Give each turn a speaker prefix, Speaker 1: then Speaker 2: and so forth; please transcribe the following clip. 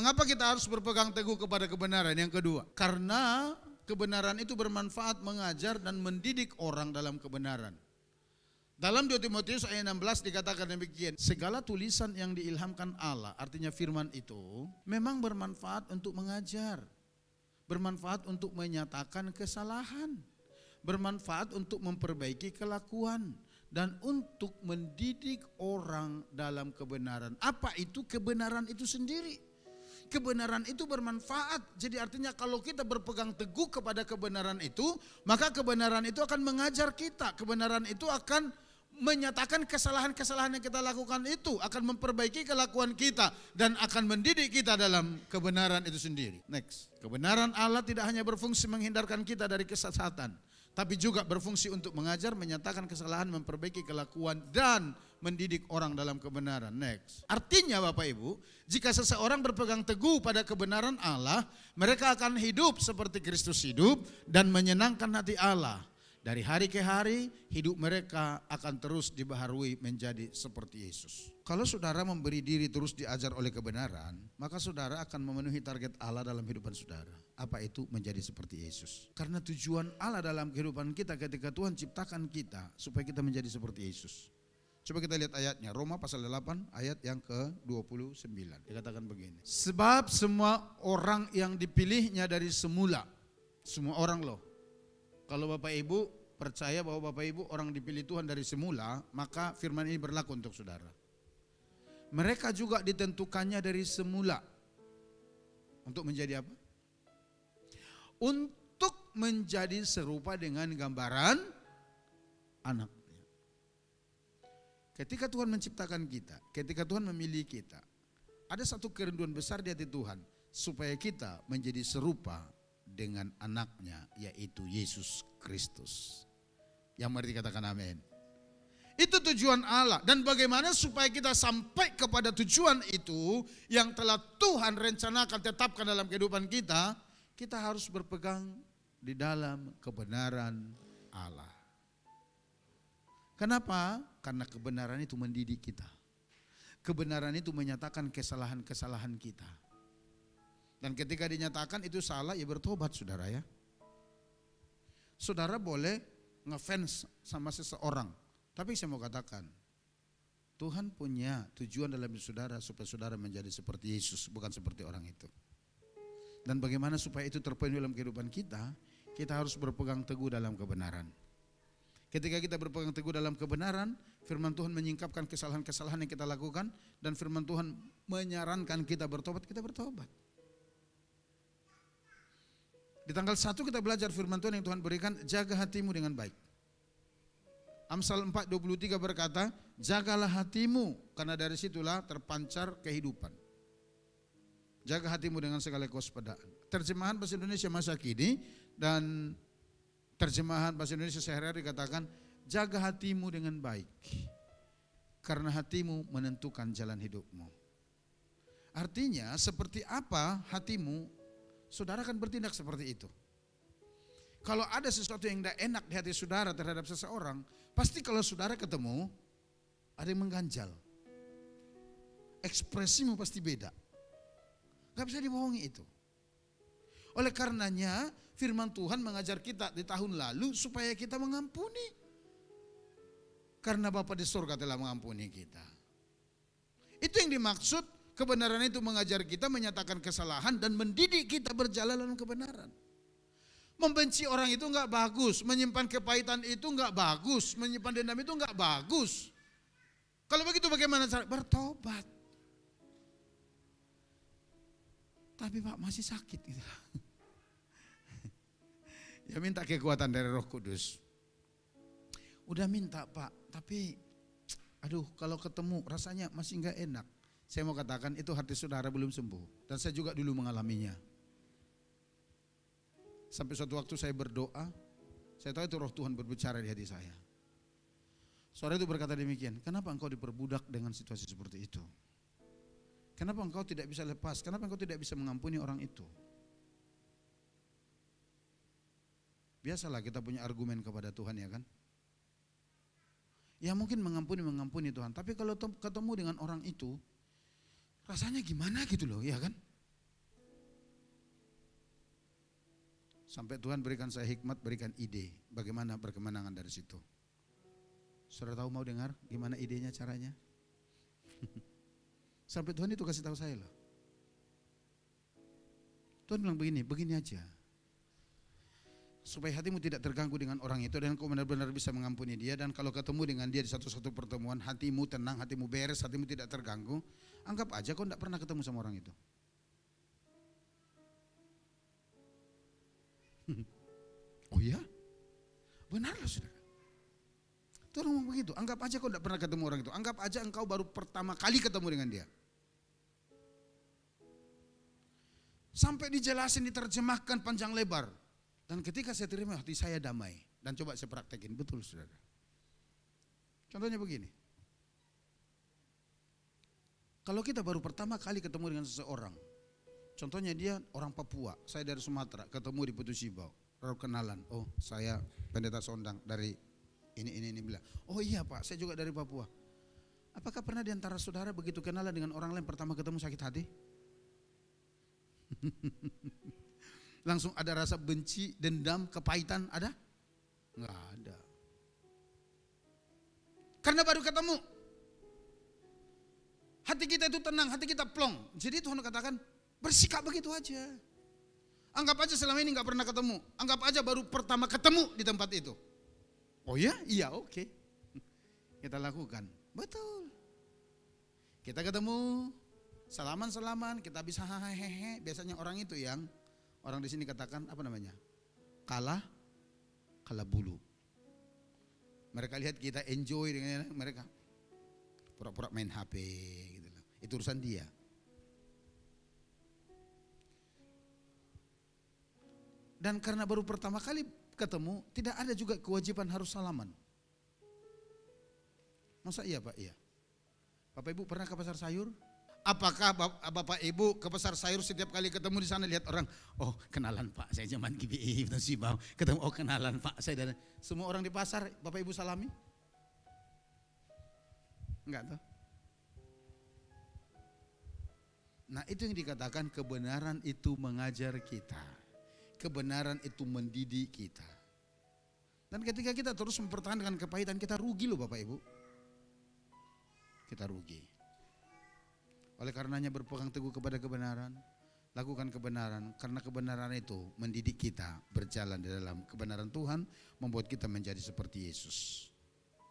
Speaker 1: Mengapa kita harus berpegang teguh kepada kebenaran? Yang kedua, karena kebenaran itu bermanfaat mengajar dan mendidik orang dalam kebenaran. Dalam 2 Timotius ayat 16 dikatakan demikian, segala tulisan yang diilhamkan Allah, artinya firman itu, memang bermanfaat untuk mengajar, bermanfaat untuk menyatakan kesalahan, bermanfaat untuk memperbaiki kelakuan, dan untuk mendidik orang dalam kebenaran. Apa itu kebenaran itu sendiri? Kebenaran itu bermanfaat. Jadi artinya kalau kita berpegang teguh kepada kebenaran itu, maka kebenaran itu akan mengajar kita. Kebenaran itu akan menyatakan kesalahan-kesalahan yang kita lakukan itu, akan memperbaiki kelakuan kita dan akan mendidik kita dalam kebenaran itu sendiri. Next. Kebenaran Allah tidak hanya berfungsi menghindarkan kita dari kesesatan, tapi juga berfungsi untuk mengajar, menyatakan kesalahan, memperbaiki kelakuan, dan mendidik orang dalam kebenaran. Next. Artinya Bapak Ibu, jika seseorang berpegang teguh pada kebenaran Allah, mereka akan hidup seperti Kristus hidup dan menyenangkan hati Allah. Dari hari ke hari, hidup mereka akan terus dibaharui menjadi seperti Yesus. Kalau saudara memberi diri terus diajar oleh kebenaran, maka saudara akan memenuhi target Allah dalam kehidupan saudara. Apa itu? Menjadi seperti Yesus. Karena tujuan Allah dalam kehidupan kita ketika Tuhan ciptakan kita, supaya kita menjadi seperti Yesus. Coba kita lihat ayatnya, Roma pasal 8 ayat yang ke-29. Dikatakan begini. Sebab semua orang yang dipilihnya dari semula, semua orang loh. Kalau Bapak Ibu percaya bahwa Bapak Ibu orang dipilih Tuhan dari semula, maka firman ini berlaku untuk saudara. Mereka juga ditentukannya dari semula. Untuk menjadi apa? Untuk menjadi serupa dengan gambaran anaknya. Ketika Tuhan menciptakan kita, ketika Tuhan memilih kita, ada satu kerinduan besar di hati Tuhan, supaya kita menjadi serupa dengan anaknya, yaitu Yesus Kristus. Yang mari dikatakan amin. Itu tujuan Allah. Dan bagaimana supaya kita sampai kepada tujuan itu yang telah Tuhan rencanakan, tetapkan dalam kehidupan kita, kita harus berpegang di dalam kebenaran Allah. Kenapa? Karena kebenaran itu mendidik kita. Kebenaran itu menyatakan kesalahan-kesalahan kita. Dan ketika dinyatakan itu salah, ya bertobat saudara ya. Saudara boleh ngefans sama seseorang, tapi saya mau katakan, Tuhan punya tujuan dalam hidup saudara supaya saudara menjadi seperti Yesus, bukan seperti orang itu. Dan bagaimana supaya itu terpenuhi dalam kehidupan kita, kita harus berpegang teguh dalam kebenaran. Ketika kita berpegang teguh dalam kebenaran, firman Tuhan menyingkapkan kesalahan-kesalahan yang kita lakukan, dan firman Tuhan menyarankan kita bertobat, kita bertobat. Di tanggal 1 kita belajar firman Tuhan yang Tuhan berikan, jaga hatimu dengan baik. Amsal 4:23 berkata, jagalah hatimu, karena dari situlah terpancar kehidupan. Jaga hatimu dengan segala kewaspadaan. Terjemahan bahasa Indonesia masa kini dan terjemahan bahasa Indonesia sehari-hari dikatakan, jaga hatimu dengan baik, karena hatimu menentukan jalan hidupmu. Artinya seperti apa hatimu, saudara akan bertindak seperti itu. Kalau ada sesuatu yang tidak enak di hati saudara terhadap seseorang, pasti kalau saudara ketemu, ada yang mengganjal. Ekspresimu pasti beda. Gak bisa dibohongi itu. Oleh karenanya firman Tuhan mengajar kita di tahun lalu supaya kita mengampuni. Karena Bapa di surga telah mengampuni kita. Itu yang dimaksud. Kebenaran itu mengajar kita, menyatakan kesalahan, dan mendidik kita berjalan dalam kebenaran. Membenci orang itu enggak bagus, menyimpan kepahitan itu enggak bagus, menyimpan dendam itu enggak bagus. Kalau begitu bagaimana cara? Bertobat. Tapi Pak masih sakit gitu. Ya minta kekuatan dari Roh Kudus. Udah minta Pak, tapi aduh kalau ketemu rasanya masih enggak enak. Saya mau katakan itu hati saudara belum sembuh. Dan saya juga dulu mengalaminya. Sampai suatu waktu saya berdoa, saya tahu itu roh Tuhan berbicara di hati saya. Saudara itu berkata demikian, kenapa engkau diperbudak dengan situasi seperti itu? Kenapa engkau tidak bisa lepas? Kenapa engkau tidak bisa mengampuni orang itu? Biasalah kita punya argumen kepada Tuhan ya kan? Ya mungkin mengampuni Tuhan. Tapi kalau ketemu dengan orang itu, rasanya gimana gitu loh, ya kan? Sampai Tuhan berikan saya hikmat, berikan ide bagaimana berkemenangan dari situ. Saudara tahu mau dengar gimana idenya, caranya? Sampai Tuhan itu kasih tahu saya loh. Tuhan bilang begini, begini aja. Supaya hatimu tidak terganggu dengan orang itu dan kau benar-benar bisa mengampuni dia. Dan kalau ketemu dengan dia di satu-satu pertemuan, hatimu tenang, hatimu beres, hatimu tidak terganggu. Anggap aja kau tidak pernah ketemu sama orang itu. Oh ya? Benarlah saudara. Tuhan ngomong begitu, anggap aja kau tidak pernah ketemu orang itu. Anggap aja engkau baru pertama kali ketemu dengan dia. Sampai dijelasin, diterjemahkan panjang lebar. Dan ketika saya terima, hati saya damai. Dan coba saya praktekin, betul saudara. Contohnya begini. Kalau kita baru pertama kali ketemu dengan seseorang. Contohnya dia orang Papua, saya dari Sumatera, ketemu di Putu Sibau. Lalu kenalan, oh saya pendeta Sondang dari ini bilang. Oh iya Pak, saya juga dari Papua. Apakah pernah diantara saudara begitu kenalan dengan orang lain pertama ketemu sakit hati? Langsung ada rasa benci, dendam, kepahitan, ada? Enggak ada. Karena baru ketemu. Hati kita itu tenang, hati kita plong. Jadi Tuhan katakan, bersikap begitu aja. Anggap aja selama ini enggak pernah ketemu. Anggap aja baru pertama ketemu di tempat itu. Oh ya? Iya, oke. Kita lakukan. Betul. Kita ketemu, salaman-salaman, kita bisa hehehe. Biasanya orang itu yang orang di sini katakan apa namanya? Kalah bulu. Mereka lihat kita enjoy dengan mereka pura-pura main HP gitu loh. Itu urusan dia. Dan karena baru pertama kali ketemu, tidak ada juga kewajiban harus salaman. Masa iya Pak? Iya. Bapak Ibu pernah ke pasar sayur? Apakah Bapak Ibu ke pasar sayur setiap kali ketemu di sana lihat orang, oh kenalan Pak, saya zaman GBI Sibau, ketemu oh kenalan Pak, saya dan semua orang di pasar Bapak Ibu salami? Enggak tuh. Nah itu yang dikatakan kebenaran itu mengajar kita, kebenaran itu mendidik kita. Dan ketika kita terus mempertahankan kepahitan, kita rugi loh Bapak Ibu. Kita rugi. Oleh karenanya berpegang teguh kepada kebenaran, lakukan kebenaran, karena kebenaran itu mendidik kita berjalan di dalam kebenaran Tuhan, membuat kita menjadi seperti Yesus.